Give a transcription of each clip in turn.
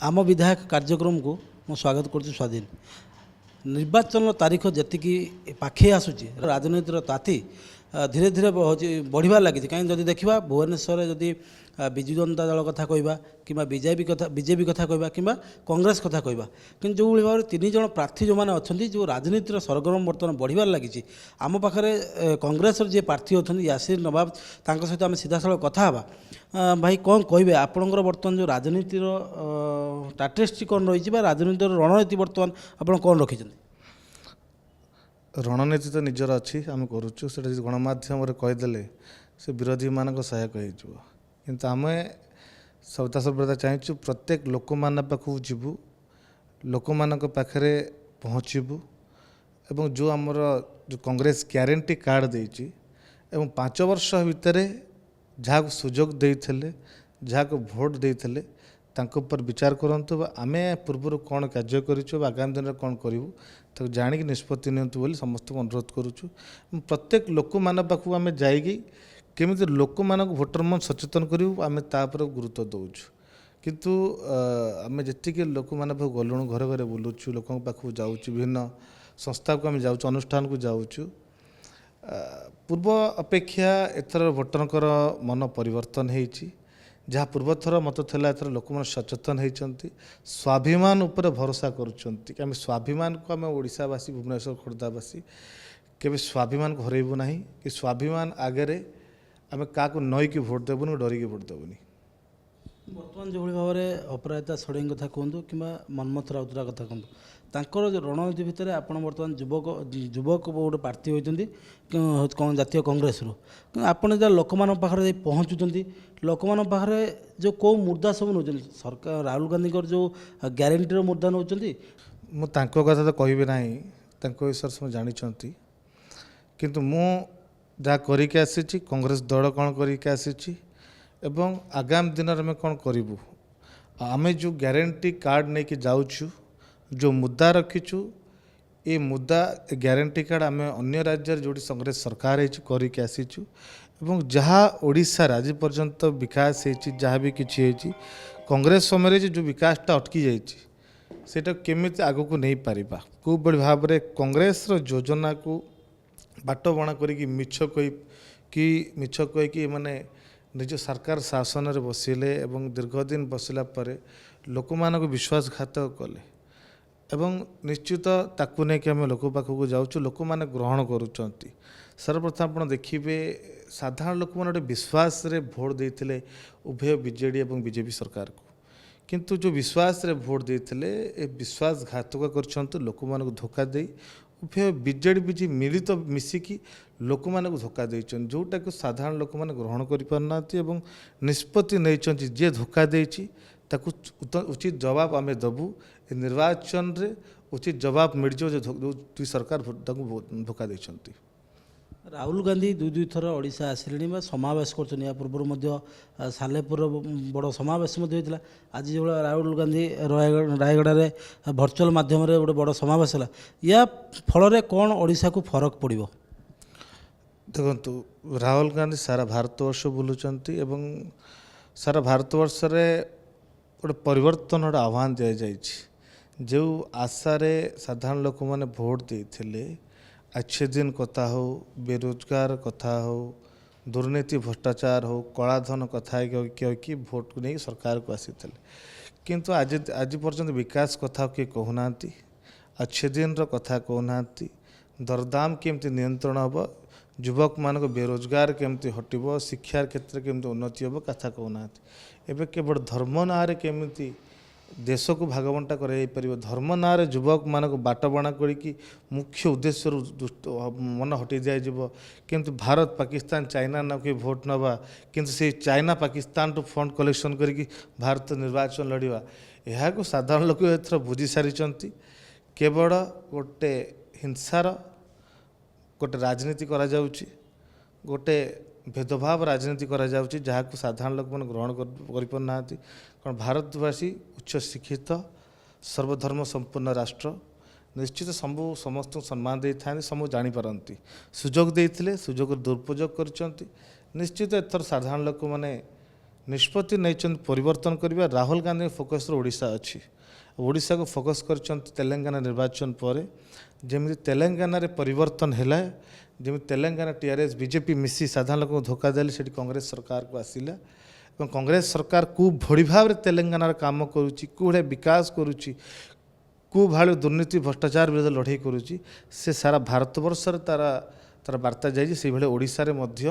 आम विधायक कार्यक्रम को मु स्वागत कर स्वाधीन निर्वाचन तारीख जी पाखे आसूची राजनीतिर ताती धीरे धीरे बढ़िया लगी कहीं जब देखा भुवनेश्वर जदि विजु जनता दल कथा कहवा कि बीजेपी कथा कहवा कि कांग्रेस कथा कहवा कि जो भाव में तीन जन प्रार्थी जो मैंने अच्छा जो राजनीतिर सरगरम बर्तमान बढ़िया लगी आम पाखे कांग्रेस जी प्रार्थी अच्छा यासिर नवाब सहित आम सीधा साल कथा भाई कौन कहे आपणकर बर्तमान जो राजनीतिर स्ट्राटेजी कौन रही राजनीतिर रणनीति बर्तमान आप कौन रखी रणनीति तो निजर अच्छी आम करुचु से गणमाध्यम कहीदे से विरोधी मान सहायक हो आम सदा सर्वदा चाहूँ प्रत्येक लोक मान पाखु जीवु लोक मान पाखे पहुँचबू एवं जो आमर जो कांग्रेस ग्यारंटी कार्ड देती एवं 5 वर्ष भितर जहाँ सुजोग देते जहाँ भोट देते तांको पर विचार करंतु आमे पूर्व कौन कार्य करूँ आगामी दिन में कौन करूँ तो जाणिक निष्पत्ति नियंतु बोली समस्त को अनुरोध करुचु प्रत्येक लोक मान पाखु आम जाइकी केमी लोक मान भोटर मन सचेतन करूँ आम तापर गुरुत्व दौचु किंतु आम जी लोक मान गलुणु घर घर बुलुचु लोक पाखु जाऊँ विभिन्न संस्था को आम जाऊँ अनुष्ठान को जाऊँ पूर्व अपेक्षा एथर भोटर मन परिवर्तन होती जहाँ पूर्व थर मत था एथर लोक मैंने सचेतन होती स्वाभिमान उपर भरोसा करें स्वाभिमान को आम ओडावासी भुवनेश्वर खोर्धावासी केवे स्वाभिमान को हरइबू ना कि स्वाभिमान आगे आम क्या नईकि भोट देवुनि डरिकी भोट देवुनि बर्तमान जो भाव में अपराजिता षडंगी कथा कहतु कि मनमथ राउतरा कथा कहतु तांकर जो रणनीति भितर आपण बर्तमान युवक गोटे प्रार्थी होती जातीय कांग्रेस आपड़ जब लोक मान पाखे पहुँचुंट लोक मान पाखे जो कौ मुद्दा सब नौ सरकार राहुल गांधी जो ग्यारंटी मुद्दा नौ मुझे कथा तो कहि ना विषय सब जानते किंतु मु जहाँ करके आसी कांग्रेस दल कौन करके आसी एवं आगामी दिन में कौन करूँ आम जो ग्यारंटी कार्ड नहीं कि जाऊँ जो मुद्दा रखीचु ये मुद्दा ग्यारंटी कार्ड आम अन्य राज्य जो कांग्रेस सरकार करके आसीचु एवं जहाँ ओडिशा आज पर्यंत विकास जहाँ भी किसी कांग्रेस समय जो विकासटा अटकी जाटा केमी आग को नहीं पारिबा को बड़ी भाव में कांग्रेस योजना को बाट बणा करी मिछ कहीकि माने निज सरकार शासन में बसिले एवं दीर्घ दिन बसला पर लोक मान विश्वासघात कले एवं निश्चित ताकू नहीं कि आम लोक पाखक जाऊँ लोक मैंने ग्रहण करुँच सर्वप्रथम आप देखिए साधारण लोक मैंने विश्वास रे भोट देते उभय बीजेडी और बीजेपी सरकार को किंतु जो विश्वास रे भोट देते विश्वासघातक कर लोक मान धोखा दे उभय बीजेडी बीजे मिलित मिसिकी लोक मान धोखा देछन जोटा को साधारण लोक मैंने ग्रहण करना निष्पत्ति नहीं जे धोखा देछि ताकू उचित जवाब आम दबू निर्वाचन रे उचित जवाब मिल जो सरकार धोखा देछंती राहुल गांधी दुई थर ओडिशा आसिले समावेश कर पूर्व सालेपुर बड़ समावेश होता आज जो राहुल गांधी रायगड़ा रे भर्चुआल माध्यम गोटे बड़ समावेश है या फल कौन ओडिशा को फरक पड़ो देखु राहुल गांधी सारा भारतवर्ष बुलूंट एवं सारा भारतवर्ष गोटे परिवर्तन गोटे आह्वान दि जाए जो आशारे साधारण लोक मैंने भोट देते अच्छे दिन कथा हो बेरोजगार कथा हो दुर्नीति भ्रष्टाचार हो कलाधन कथा कि भोट को नहीं सरकार को आसी किंतु आज आज पर्यंत विकास कथा किए कहूना अच्छे दिन कथा कहूना दरदाम केमती नियंत्रण हम युवक मान बेरोजगार केमती हटब शिक्षार क्षेत्र केमती उन्नति हम कथा कहूना एवं केवल धर्म ना केमती देश को भागबंटा कर धर्म ना युवक मान बाट बणा करी मुख्य उद्देश्य मन हटि दिज्व केमती भारत पाकिस्तान चाइना ना कि भोट नवा किंतु से चाइना पाकिस्तान टू फंड कलेक्शन करी भारत निर्वाचन लड़वा यह को साधारण लोक एथर बुझी सारी केवल गोटे हिंसार गोटे राजनीति करा जाउची गोटे भेदभाव राजनीति करा जाउची जहाँ को साधारण लोक मैंने ग्रहण करना कारण भारतवासी उच्च शिक्षित सर्वधर्म संपन्न राष्ट्र निश्चित समस्त सम्मान दे था सब जापारती सुजोग देते सुजोग दुरुपयोग कर निश्चित एथर साधारण लोक मैंने ନିଷ୍ପତ୍ତି ନେଇଛନ୍ତି ପରିବର୍ତ୍ତନ କରିବା। ରାହୁଲ ଗାନ୍ଧୀ ଫୋକସ୍ରେ ଓଡ଼ିଶା ଅଛି। ଓଡ଼ିଶାକୁ ଫୋକସ୍ କରିଛନ୍ତି ତେଲେଙ୍ଗାନା ନିର୍ବାଚନ ପରେ। ଯେମିତି ତେଲେଙ୍ଗାନାରେ ପରିବର୍ତ୍ତନ ହେଲା, ଯେମିତି ତେଲେଙ୍ଗାନା ଟିଆର୍ଏସ୍ ବିଜେପି ମିଶି ସାଧାରଣ ଲୋକଙ୍କୁ ଧୋକା ଦେଲେ, ସେଠି କଂଗ୍ରେସ ସରକାରକୁ ଆସିଲା ଏବଂ କଂଗ୍ରେସ ସରକାର କେଉଁ ଭଳି ଭାବରେ ତେଲେଙ୍ଗାନାର କାମ କରୁଛି, କେଉଁ ଭଳିଆ ବିକାଶ କରୁଛି, କେଉଁ ଭଳି ଦୁର୍ନୀତି ଭ୍ରଷ୍ଟାଚାର ବିରୁଦ୍ଧ ଲଢ଼େଇ କରୁଛି, ସେ ସାରା ଭାରତବର୍ଷରେ ତାର ବାର୍ତ୍ତା ଯାଇଛି। ସେଇଭଳି ଓଡ଼ିଶାରେ ମଧ୍ୟ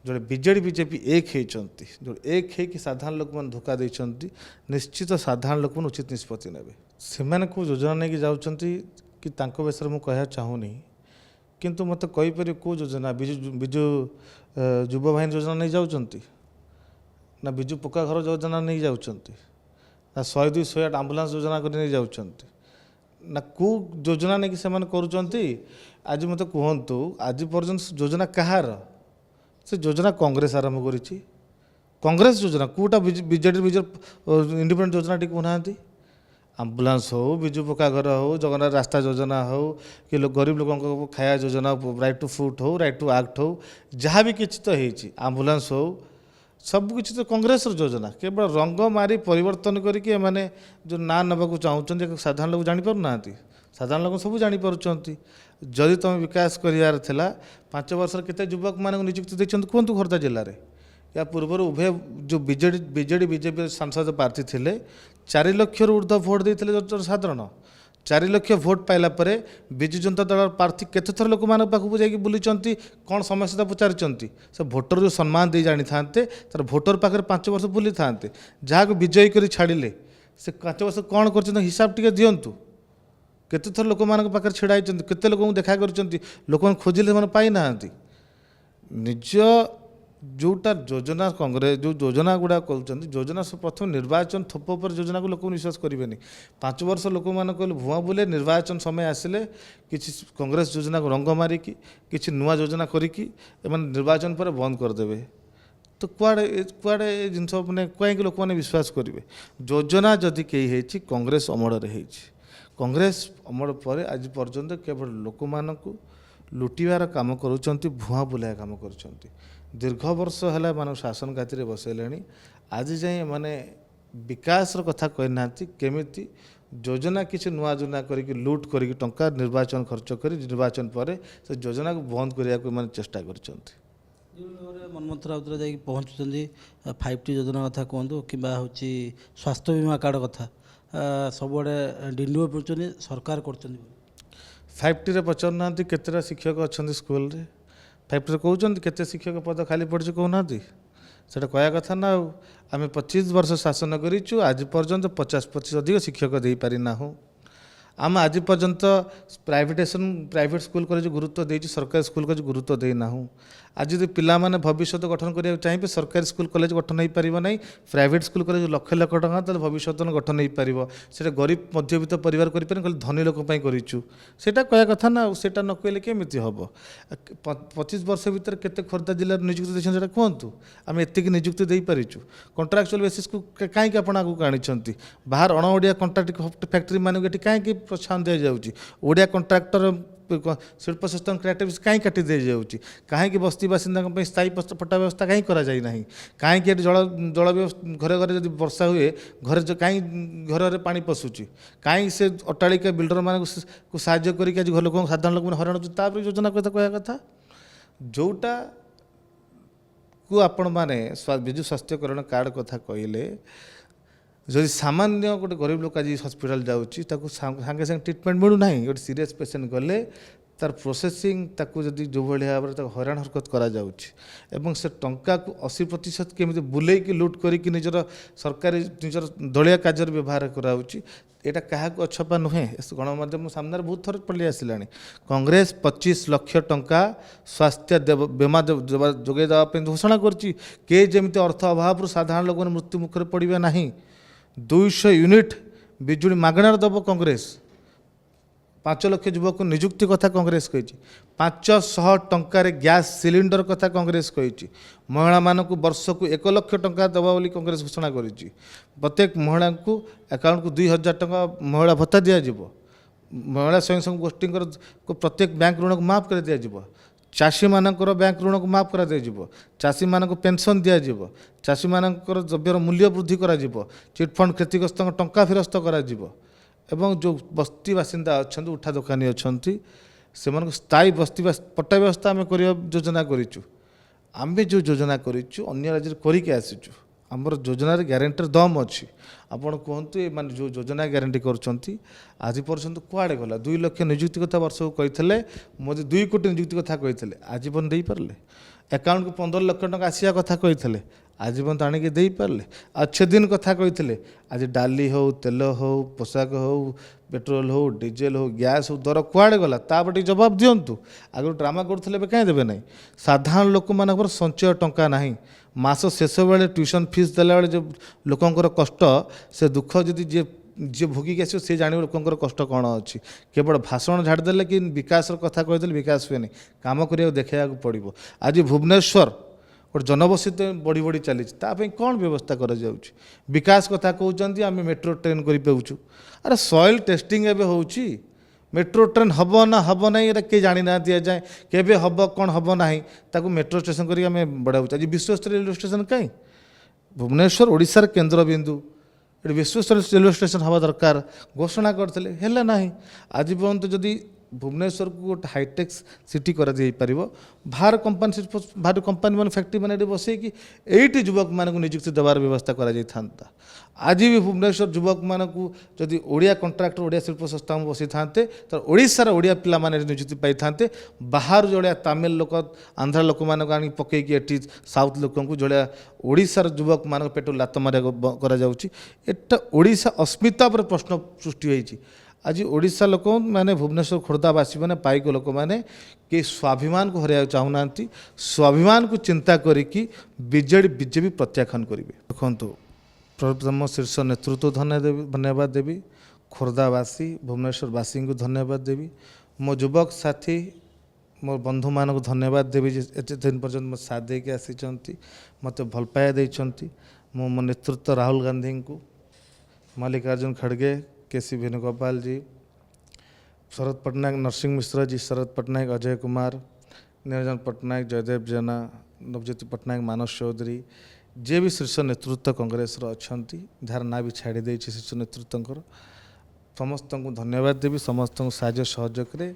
ଯେଉଁଠି ବିଜେଡ଼ି ବିଜେପି ଏକ ହେଇଛନ୍ତି, ଯେଉଁଠି ଏକ ହେଇକି ସାଧାରଣ ଲୋକମାନେ ଧୋକା ଦେଇଛନ୍ତି, ନିଶ୍ଚିତ ସାଧାରଣ ଲୋକମାନେ ଉଚିତ ନିଷ୍ପତ୍ତି ନେବେ। ସେମାନେ କେଉଁ ଯୋଜନା ନେଇକି ଯାଉଛନ୍ତି କି ତାଙ୍କ ବିଷୟରେ ମୁଁ କହିବାକୁ ଚାହୁଁନି, କିନ୍ତୁ ମୋତେ କହିପାରିବେ କେଉଁ ଯୋଜନା? ବିଜୁ ଯୁବ ବାହିନୀ ଯୋଜନା ନେଇ ଯାଉଛନ୍ତି ନା ବିଜୁ ପକ୍କା ଘର ଯୋଜନା ନେଇ ଯାଉଛନ୍ତି ନା 102 108 ଆମ୍ବୁଲାନ୍ସ ଯୋଜନା କରି ନେଇ ଯାଉଛନ୍ତି ନା କେଉଁ ଯୋଜନା ନେଇକି ସେମାନେ କରୁଛନ୍ତି? ଆଜି ମୋତେ କୁହନ୍ତୁ, ଆଜି ପର୍ଯ୍ୟନ୍ତ ଯୋଜନା କାହାର? ସେ ଯୋଜନା କଂଗ୍ରେସ ଆରମ୍ଭ କରିଛି। କଂଗ୍ରେସ ଯୋଜନା କେଉଁଟା? ବିଜେଡ଼ି ଇଣ୍ଡିପେଣ୍ଡେଣ୍ଟ ଯୋଜନା ଟିକେ କହୁନାହାନ୍ତି। ଆମ୍ବୁଲାନ୍ସ ହେଉ, ବିଜୁ ପକ୍କା ଘର ହେଉ, ଜଗନ୍ନାଥ ରାସ୍ତା ଯୋଜନା ହେଉ, କି ଗରିବ ଲୋକଙ୍କ ଖାଇବା ଯୋଜନା, ରାଇଟ୍ ଟୁ ଫୁଡ୍ ହେଉ, ରାଇଟ୍ ଟୁ ଆକ୍ଟ ହେଉ, ଯାହା ବି କିଛି ତ ହେଇଛି, ଆମ୍ବୁଲାନ୍ସ ହେଉ, ସବୁକିଛି ତ କଂଗ୍ରେସର ଯୋଜନା। କେବଳ ରଙ୍ଗ ମାରି ପରିବର୍ତ୍ତନ କରିକି ଏମାନେ ଯେଉଁ ନାଁ ନେବାକୁ ଚାହୁଁଛନ୍ତି, ସାଧାରଣ ଲୋକ ଜାଣିପାରୁନାହାନ୍ତି। ସାଧାରଣ ଲୋକ ସବୁ ଜାଣିପାରୁଛନ୍ତି। ଯଦି ତୁମେ ବିକାଶ କରିବାର ଥିଲା, 5 ବର୍ଷରେ କେତେ ଯୁବକମାନଙ୍କୁ ନିଯୁକ୍ତି ଦେଇଛନ୍ତି କୁହନ୍ତୁ ଖୋର୍ଦ୍ଧା ଜିଲ୍ଲାରେ? ୟା ପୂର୍ବରୁ ଉଭୟ ଯେଉଁ ବିଜେଡ଼ି ବିଜେପି ସାଂସଦ ପ୍ରାର୍ଥୀ ଥିଲେ, 4 ଲକ୍ଷରୁ ଉର୍ଦ୍ଧ୍ୱ ଭୋଟ୍ ଦେଇଥିଲେ ସାଧାରଣ। 4 ଲକ୍ଷ ଭୋଟ୍ ପାଇଲା ପରେ ବିଜୁ ଜନତା ଦଳର ପ୍ରାର୍ଥୀ କେତେଥର ଲୋକମାନଙ୍କ ପାଖକୁ ଯାଇକି ବୁଲିଛନ୍ତି, କ'ଣ ସମସ୍ୟା ପଚାରିଛନ୍ତି? ସେ ଭୋଟର ଯେଉଁ ସମ୍ମାନ ଦେଇ ଜାଣିଥାନ୍ତେ, ତାର ଭୋଟର ପାଖରେ 5 ବର୍ଷ ବୁଲିଥାନ୍ତେ। ଯାହାକୁ ବିଜୟୀ କରି ଛାଡ଼ିଲେ, ସେ 5 ବର୍ଷ କ'ଣ କରିଛନ୍ତି ହିସାବ ଟିକେ ଦିଅନ୍ତୁ। କେତେଥର ଲୋକମାନଙ୍କ ପାଖରେ ଛିଡ଼ା ହେଇଛନ୍ତି, କେତେ ଲୋକଙ୍କୁ ଦେଖା କରିଛନ୍ତି, ଲୋକମାନେ ଖୋଜିଲେ ସେମାନେ ପାଇନାହାନ୍ତି। ନିଜ ଯେଉଁଟା ଯୋଜନା କଂଗ୍ରେସ ଯେଉଁ ଯୋଜନା ଗୁଡ଼ାକ କରୁଛନ୍ତି, ଯୋଜନା ପ୍ରଥମେ ନିର୍ବାଚନ ଥୋପ ଉପରେ ଯୋଜନାକୁ ଲୋକଙ୍କୁ ବିଶ୍ୱାସ କରିବେନି। 5 ବର୍ଷ ଲୋକମାନେ କହିଲେ ଭୁଆଁ ବୁଲେ, ନିର୍ବାଚନ ସମୟ ଆସିଲେ କିଛି କଂଗ୍ରେସ ଯୋଜନାକୁ ରଙ୍ଗ ମାରିକି କିଛି ନୂଆ ଯୋଜନା କରିକି ଏମାନେ ନିର୍ବାଚନ ପରେ ବନ୍ଦ କରିଦେବେ। ତ କୁଆଡ଼େ ଏ ଜିନିଷ ମାନେ କାହିଁକି ଲୋକମାନେ ବିଶ୍ୱାସ କରିବେ? ଯୋଜନା ଯଦି କେହି ହେଇଛି, କଂଗ୍ରେସ ଅମଳରେ ହେଇଛି। କଂଗ୍ରେସ ଅମଳ ପରେ ଆଜି ପର୍ଯ୍ୟନ୍ତ କେବଳ ଲୋକମାନଙ୍କୁ ଲୁଟିବାର କାମ କରୁଛନ୍ତି, ଭୁଆଁ ବୁଲାଇବା କାମ କରୁଛନ୍ତି। ଦୀର୍ଘ ବର୍ଷ ହେଲା ଏମାନଙ୍କୁ ଶାସନ ଘାତିରେ ବସାଇଲେଣି। ଆଜି ଯାଏଁ ଏମାନେ ବିକାଶର କଥା କହିନାହାନ୍ତି। କେମିତି ଯୋଜନା କିଛି ନୂଆ ଯୋଜନା କରିକି ଲୁଟ୍ କରିକି ଟଙ୍କା ନିର୍ବାଚନ ଖର୍ଚ୍ଚ କରି ନିର୍ବାଚନ ପରେ ସେ ଯୋଜନାକୁ ବନ୍ଦ କରିବାକୁ ଏମାନେ ଚେଷ୍ଟା କରିଛନ୍ତି। ଯେଉଁ ଭାବରେ ମନ୍ମଥ ରାଉତରାୟ ଯାଇକି ପହଞ୍ଚୁଛନ୍ତି, 5T ଯୋଜନା କଥା କୁହନ୍ତୁ କିମ୍ବା ହେଉଛି ସ୍ୱାସ୍ଥ୍ୟ ବୀମା କାର୍ଡ଼ କଥା, ସବୁଆଡ଼େ ଡିଣ୍ଡୁଅ ପଡ଼ୁଛନ୍ତି, ସରକାର କରୁଛନ୍ତି। 5Tରେ ପଚାରୁନାହାନ୍ତି କେତେଟା ଶିକ୍ଷକ ଅଛନ୍ତି ସ୍କୁଲରେ? 5Tରେ କହୁଛନ୍ତି କେତେ ଶିକ୍ଷକ ପଦ ଖାଲି ପଡ଼ିଛି କହୁନାହାନ୍ତି? ସେଇଟା କହିବା କଥା ନା। ଆଉ ଆମେ 25 ବର୍ଷ ଶାସନ କରିଛୁ, ଆଜି ପର୍ଯ୍ୟନ୍ତ 50% ଅଧିକ ଶିକ୍ଷକ ଦେଇପାରିନାହୁଁ। ଆମେ ଆଜି ପର୍ଯ୍ୟନ୍ତ ପ୍ରାଇଭେଟ୍ ସ୍କୁଲ କଲେଜ ଗୁରୁତ୍ୱ ଦେଇଛୁ, ସରକାରୀ ସ୍କୁଲ କଲେଜ ଗୁରୁତ୍ୱ ଦେଇନାହୁଁ। ଆଜି ଯଦି ପିଲାମାନେ ଭବିଷ୍ୟତ ଗଠନ କରିବାକୁ ଚାହିଁବେ, ସରକାରୀ ସ୍କୁଲ କଲେଜ ଗଠନ ହୋଇପାରିବ ନାହିଁ। Private school college lakh lakh ଟଙ୍କା ତାହେଲେ ଭବିଷ୍ୟତ ଗଠନ ହୋଇପାରିବ। ସେଇଟା ଗରିବ ମଧ୍ୟବିତ୍ତ ପରିବାର କରିପାରିବେ, କହିଲେ ଧନୀ ଲୋକ ପାଇଁ କରିଛୁ। ସେଇଟା କହିବା କଥା ନା। ଆଉ ସେଇଟା ନ କହିଲେ କେମିତି ହେବ? 25 ବର୍ଷ ଭିତରେ କେତେ ଖୋର୍ଦ୍ଧା ଜିଲ୍ଲାରେ ନିଯୁକ୍ତି ଦେଇଛନ୍ତି ସେଇଟା କୁହନ୍ତୁ। ଆମେ ଏତିକି ନିଯୁକ୍ତି ଦେଇପାରିଛୁ। କଣ୍ଟ୍ରାକ୍ଚୁଆଲ ବେସିସ୍କୁ କାହିଁକି ଆପଣ ଆଗକୁ ଆଣିଛନ୍ତି? ବାହାର ଅଣ ଓଡ଼ିଆ କଣ୍ଟ୍ରାକ୍ଟ ଫ୍ୟାକ୍ଟ୍ରି ମାନଙ୍କୁ ଏଠି କାହିଁକି ପ୍ରୋତ୍ସାହନ ଦିଆଯାଉଛି? ଓଡ଼ିଆ କଣ୍ଟ୍ରାକ୍ଟର ଶିଳ୍ପ ସଚେତନ କ୍ରିଏଟିଭ୍ କାହିଁକି କାଟି ଦିଆଯାଉଛି? କାହିଁକି ବସ୍ତି ବାସିନ୍ଦାଙ୍କ ପାଇଁ ସ୍ଥାୟୀ ପଟ୍ଟା ବ୍ୟବସ୍ଥା କାହିଁକି କରାଯାଇ ନାହିଁ? କାହିଁକି ଏଠି ଜଳ ଘରେ ଘରେ ଯଦି ବର୍ଷା ହୁଏ, କାହିଁକି ଘରରେ ପାଣି ପଶୁଛି? କାହିଁକି ସେ ଅଟ୍ଟାଳିକା ବିଲ୍ଡରମାନଙ୍କୁ ସାହାଯ୍ୟ କରିକି ଆଜି ଘର ଲୋକଙ୍କୁ ସାଧାରଣ ଲୋକମାନେ ହଇରାଣ ହେଉଛନ୍ତି? ତାପରେ ଯୋଜନା କଥା କହିବା କଥା। ଯେଉଁଟାକୁ ଆପଣମାନେ ବିଜୁ ସ୍ୱାସ୍ଥ୍ୟକରଣ କାର୍ଡ଼ କଥା କହିଲେ, ଯଦି ସାମାନ୍ୟ ଗୋଟେ ଗରିବ ଲୋକ ଆଜି ହସ୍ପିଟାଲ ଯାଉଛି, ତାକୁ ସାଙ୍ଗେ ସାଙ୍ଗେ ଟ୍ରିଟମେଣ୍ଟ ମିଳୁନାହିଁ। ଗୋଟେ ସିରିୟସ୍ ପେସେଣ୍ଟ ଗଲେ ତାର ପ୍ରୋସେସିଂ, ତାକୁ ଯଦି ଯେଉଁଭଳି ଭାବରେ ତାକୁ ହଇରାଣ ହରକତ କରାଯାଉଛି ଏବଂ ସେ ଟଙ୍କାକୁ 80% କେମିତି ବୁଲେଇକି ଲୁଟ୍ କରିକି ନିଜର ଦଳୀୟ କାର୍ଯ୍ୟରେ ବ୍ୟବହାର କରାଯାଉଛି, ଏଇଟା କାହାକୁ ଅଛପା ନୁହେଁ। ଗଣମାଧ୍ୟମ ସାମ୍ନାରେ ବହୁତ ଥର ପଳେଇ ଆସିଲାଣି। କଂଗ୍ରେସ 25 ଲକ୍ଷ ଟଙ୍କା ସ୍ୱାସ୍ଥ୍ୟ ବୀମା ଯୋଗାଇ ଦେବା ପାଇଁ ଘୋଷଣା କରିଛି। କିଏ ଯେମିତି ଅର୍ଥ ଅଭାବରୁ ସାଧାରଣ ଲୋକମାନେ ମୃତ୍ୟୁ ମୁଖରେ ପଡ଼ିବେ ନାହିଁ। 200 ୟୁନିଟ୍ ବିଜୁଳି ମାଗଣାରେ ଦେବ କଂଗ୍ରେସ। 5 ଲକ୍ଷ ଯୁବକ ନିଯୁକ୍ତି କଥା କଂଗ୍ରେସ କହିଛି। 500 ଟଙ୍କାରେ ଗ୍ୟାସ୍ ସିଲିଣ୍ଡର କଥା କଂଗ୍ରେସ କହିଛି। ମହିଳାମାନଙ୍କୁ ବର୍ଷକୁ 1 ଲକ୍ଷ ଟଙ୍କା ଦେବା ବୋଲି କଂଗ୍ରେସ ଘୋଷଣା କରିଛି। ପ୍ରତ୍ୟେକ ମହିଳାଙ୍କୁ ଆକାଉଣ୍ଟକୁ 2000 ଟଙ୍କା ମହିଳା ଭତ୍ତା ଦିଆଯିବ। ମହିଳା ସ୍ୱୟଂ ଗୋଷ୍ଠୀଙ୍କର ପ୍ରତ୍ୟେକ ବ୍ୟାଙ୍କ ଋଣକୁ ମାଫ କରି ଦିଆଯିବ। ଚାଷୀମାନଙ୍କର ବ୍ୟାଙ୍କ ଋଣକୁ ମାଫ କରାଯାଇଯିବ, ଚାଷୀମାନଙ୍କୁ ପେନସନ୍ ଦିଆଯିବ, ଚାଷୀମାନଙ୍କର ଦ୍ରବ୍ୟର ମୂଲ୍ୟ ବୃଦ୍ଧି କରାଯିବ, ଚିଟଫଣ୍ଡ କ୍ଷତିଗ୍ରସ୍ତଙ୍କ ଟଙ୍କା ଫେରସ୍ତ କରାଯିବ ଏବଂ ଯେଉଁ ବସ୍ତି ବାସିନ୍ଦା ଅଛନ୍ତି, ଉଠା ଦୋକାନୀ ଅଛନ୍ତି, ସେମାନଙ୍କୁ ସ୍ଥାୟୀ ବସ୍ତି ପଟ୍ଟା ବ୍ୟବସ୍ଥା ଆମେ କରିବା ଯୋଜନା କରିଛୁ। ଆମେ ଯେଉଁ ଯୋଜନା କରିଛୁ ଅନ୍ୟ ରାଜ୍ୟରେ କରିକି ଆସିଛୁ। ଆମର ଯୋଜନାରେ ଗ୍ୟାରେଣ୍ଟିର ଦମ୍ ଅଛି। ଆପଣ କୁହନ୍ତୁ ଏମାନେ ଯେଉଁ ଯୋଜନା ଗ୍ୟାରେଣ୍ଟି କରୁଛନ୍ତି ଆଜି ପର୍ଯ୍ୟନ୍ତ କୁଆଡ଼େ ଗଲା? 2 ଲକ୍ଷ ନିଯୁକ୍ତି କଥା ବର୍ଷକୁ କହିଥିଲେ, ମୋଦି 2 କୋଟି ନିଯୁକ୍ତି କଥା କହିଥିଲେ, ଆଜି ପର୍ଯ୍ୟନ୍ତ ଦେଇପାରିଲେ? ଆକାଉଣ୍ଟକୁ 15 ଲକ୍ଷ ଟଙ୍କା ଆସିବା କଥା କହିଥିଲେ, ଆଜି ପର୍ଯ୍ୟନ୍ତ ଆଣିକି ଦେଇପାରିଲେ? ଆଚ୍ଛେ ଦିନ କଥା କହିଥିଲେ, ଆଜି ଡାଲି ହେଉ, ତେଲ ହେଉ, ପୋଷାକ ହେଉ, ପେଟ୍ରୋଲ ହେଉ, ଡିଜେଲ ହେଉ, ଗ୍ୟାସ୍ ହେଉ, ଦର କୁଆଡ଼େ ଗଲା? ତା ଟିକେ ଜବାବ ଦିଅନ୍ତୁ। ଆଗରୁ ଡ୍ରାମା କରୁଥିଲେ, ଏବେ କାହିଁ ଦେବେ ନାହିଁ? ସାଧାରଣ ଲୋକମାନଙ୍କର ସଞ୍ଚୟ ଟଙ୍କା ନାହିଁ। ମାସ ଶେଷ ବେଳେ ଟ୍ୟୁସନ୍ ଫିସ୍ ଦେଲାବେଳେ ଯେଉଁ ଲୋକଙ୍କର କଷ୍ଟ, ସେ ଦୁଃଖ ଯଦି ଯିଏ ଭୋଗିକି ଆସିବ ସେ ଜାଣିବ ଲୋକଙ୍କର କଷ୍ଟ କ'ଣ ଅଛି। କେବଳ ଭାଷଣ ଝାଡ଼ିଦେଲେ କି ବିକାଶର କଥା କହିଦେଲେ ବିକାଶ ହୁଏନି, କାମ କରିବାକୁ ଦେଖାଇବାକୁ ପଡ଼ିବ। ଆଜି ଭୁବନେଶ୍ୱର ଗୋଟେ ଜନବସତି ବଢ଼ି ବଢ଼ି ଚାଲିଛି, ତା ପାଇଁ କ'ଣ ବ୍ୟବସ୍ଥା କରାଯାଉଛି? ବିକାଶ କଥା କହୁଛନ୍ତି, ଆମେ ମେଟ୍ରୋ ଟ୍ରେନ୍ କରିପାରୁଛୁ। ଆରେ ସଏଲ୍ ଟେଷ୍ଟିଂ ଏବେ ହେଉଛି। ମେଟ୍ରୋ ଟ୍ରେନ୍ ହେବ ନା ହେବ ନାହିଁ ଏଇଟା କେହି ଜାଣିନାହାନ୍ତି ଏଯାଏଁ। କେବେ ହେବ କ'ଣ ହେବ ନାହିଁ ତାକୁ ମେଟ୍ରୋ ଷ୍ଟେସନ୍ କରିକି ଆମେ ବଢ଼ାଉଛୁ। ଆଜି ବିଶ୍ୱସ୍ତରୀୟ ରେଲୱେ ଷ୍ଟେସନ୍ କାହିଁ? ଭୁବନେଶ୍ୱର ଓଡ଼ିଶାର କେନ୍ଦ୍ରବିନ୍ଦୁ, ଏଠି ବିଶ୍ୱସ୍ତରୀୟ ରେଲୱେ ଷ୍ଟେସନ୍ ହେବା ଦରକାର ଘୋଷଣା କରିଥିଲେ, ହେଲେ ନାହିଁ। ଆଜି ପର୍ଯ୍ୟନ୍ତ ଯଦି ଭୁବନେଶ୍ୱରକୁ ଗୋଟେ ହାଇଟେକ୍ ସିଟି କରାଯାଇପାରିବ, ବାହାର କମ୍ପାନୀ ମାନେ ଫ୍ୟାକ୍ଟ୍ରି ମାନେ ଏଠି ବସେଇକି ଏଇଠି ଯୁବକମାନଙ୍କୁ ନିଯୁକ୍ତି ଦେବାର ବ୍ୟବସ୍ଥା କରାଯାଇଥାନ୍ତା। ଆଜି ବି ଭୁବନେଶ୍ୱର ଯୁବକମାନଙ୍କୁ ଯଦି ଓଡ଼ିଆ କଣ୍ଟ୍ରାକ୍ଟର, ଓଡ଼ିଆ ଶିଳ୍ପ ସଂସ୍ଥା ବସିଥାନ୍ତେ, ତ ଓଡ଼ିଶାର ଓଡ଼ିଆ ପିଲାମାନେ ନିଯୁକ୍ତି ପାଇଥାନ୍ତେ। ବାହାରୁ ଯୋଳିଆ ତାମିଲ ଲୋକ, ଆନ୍ଧ୍ର ଲୋକମାନଙ୍କୁ ଆଣିକି ପକେଇକି ଏଠି ସାଉଥ୍ ଲୋକଙ୍କୁ ଯୋଳିଆ ଓଡ଼ିଶାର ଯୁବକମାନଙ୍କ ପେଟରୁ ଲାତ ମାରିବାକୁ କରାଯାଉଛି। ଏଟା ଓଡ଼ିଶା ଅସ୍ମିତା ଉପରେ ପ୍ରଶ୍ନ ସୃଷ୍ଟି ହୋଇଛି। ଆଜି ଓଡ଼ିଶା ଲୋକମାନେ, ଭୁବନେଶ୍ୱର ଖୋର୍ଦ୍ଧାବାସୀମାନେ, ପାଇକ ଲୋକମାନେ କେହି ସ୍ୱାଭିମାନକୁ ହରାଇବାକୁ ଚାହୁଁନାହାନ୍ତି। ସ୍ୱାଭିମାନକୁ ଚିନ୍ତା କରିକି ବିଜେପି ପ୍ରତ୍ୟାଖ୍ୟାନ କରିବେ। ଦେଖନ୍ତୁ, ପ୍ରଥମ ଶୀର୍ଷ ନେତୃତ୍ୱ ଧନ୍ୟବାଦ ଦେବି, ଖୋର୍ଦ୍ଧାବାସୀ ଭୁବନେଶ୍ୱରବାସୀଙ୍କୁ ଧନ୍ୟବାଦ ଦେବି, ମୋ ଯୁବକ ସାଥୀ, ମୋ ବନ୍ଧୁମାନଙ୍କୁ ଧନ୍ୟବାଦ ଦେବି ଯେ ଏତେ ଦିନ ପର୍ଯ୍ୟନ୍ତ ମୋତେ ସାଥ ଦେଇକି ଆସିଛନ୍ତି, ମୋତେ ଭଲ ପାଇବା ଦେଇଛନ୍ତି। ମୁଁ ମୋ ନେତୃତ୍ୱ ରାହୁଲ ଗାନ୍ଧୀଙ୍କୁ, ମଲ୍ଲିକାର୍ଜୁନ ଖଡ଼ଗେ, କେସି ବେଣୁଗୋପାଳଜୀ, ଶରଦ ପଟ୍ଟନାୟକ, ନରସିଂହ ମିଶ୍ରଜୀ, ଶରଦ ପଟ୍ଟନାୟକ, ଅଜୟ କୁମାର, ନିରଞ୍ଜନ ପଟ୍ଟନାୟକ, ଜୟଦେବ ଜେନା, ନବଜ୍ୟୋତି ପଟ୍ଟନାୟକ, ମାନସ ଚୌଧୁରୀ, ଯିଏ ବି ଶୀର୍ଷ ନେତୃତ୍ୱ କଂଗ୍ରେସର ଅଛନ୍ତି, ଯାହାର ନାଁ ବି ଛାଡ଼ି ଦେଇଛି ଶୀର୍ଷ ନେତୃତ୍ୱଙ୍କର, ସମସ୍ତଙ୍କୁ ଧନ୍ୟବାଦ ଦେବି। ସମସ୍ତଙ୍କୁ ସାହାଯ୍ୟ ସହଯୋଗରେ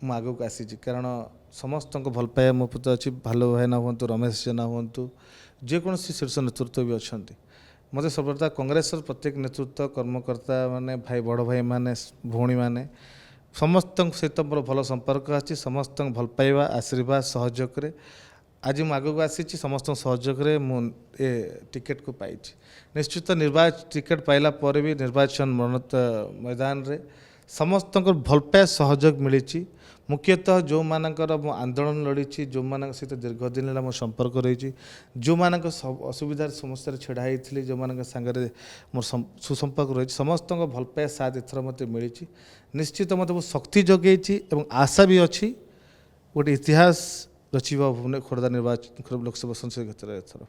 ମୁଁ ଆଗକୁ ଆସିଛି, କାରଣ ସମସ୍ତଙ୍କୁ ଭଲ ପାଇବା ମୋ ପ୍ରତି ଅଛି। ଭାଲୁ ଭାଇନା ହୁଅନ୍ତୁ, ରମେଶ ଜେନା ହୁଅନ୍ତୁ, ଯେକୌଣସି ଶୀର୍ଷ ନେତୃତ୍ୱ ବି ଅଛନ୍ତି, ମୋତେ ସର୍ବଦା କଂଗ୍ରେସର ପ୍ରତ୍ୟେକ ନେତୃତ୍ୱ, କର୍ମକର୍ତ୍ତା ମାନେ, ବଡ଼ ଭାଇମାନେ, ଭଉଣୀମାନେ, ସମସ୍ତଙ୍କ ସହିତ ମୋର ଭଲ ସମ୍ପର୍କ ଅଛି। ସମସ୍ତଙ୍କୁ ଭଲ ପାଇବା, ଆଶୀର୍ବାଦ, ସହଯୋଗରେ ଆଜି ମୁଁ ଆଗକୁ ଆସିଛି। ସମସ୍ତଙ୍କ ସହଯୋଗରେ ମୁଁ ଏ ଟିକେଟ୍କୁ ପାଇଛି। ନିଶ୍ଚିତ ଟିକେଟ୍ ପାଇଲା ପରେ ବି ନିର୍ବାଚନ ମଇଦାନରେ ସମସ୍ତଙ୍କର ଭଲ ପାଇବା, ସହଯୋଗ ମିଳିଛି। ମୁଖ୍ୟତଃ ଯେଉଁମାନଙ୍କର ମୁଁ ଆନ୍ଦୋଳନ ଲଢ଼ିଛି, ଯେଉଁମାନଙ୍କ ସହିତ ଦୀର୍ଘ ଦିନ ହେଲା ମୋ ସମ୍ପର୍କ ରହିଛି, ଯେଉଁମାନଙ୍କ ଅସୁବିଧାର ସମସ୍ୟାରେ ଛିଡ଼ା ହେଇଥିଲି, ଯେଉଁମାନଙ୍କ ସାଙ୍ଗରେ ମୋର ସୁସମ୍ପର୍କ ରହିଛି, ସମସ୍ତଙ୍କ ଭଲ ପାଇବା ସାଥ ଏଥର ମୋତେ ମିଳିଛି। ନିଶ୍ଚିତ ମୋତେ ବହୁତ ଶକ୍ତି ଯୋଗାଇଛି ଏବଂ ଆଶା ବି ଅଛି ଗୋଟେ ଇତିହାସ ରଚିବ ଖୋର୍ଦ୍ଧା ଲୋକସଭା ସଂସଦୀୟ କ୍ଷେତ୍ରରେ ଏଥର।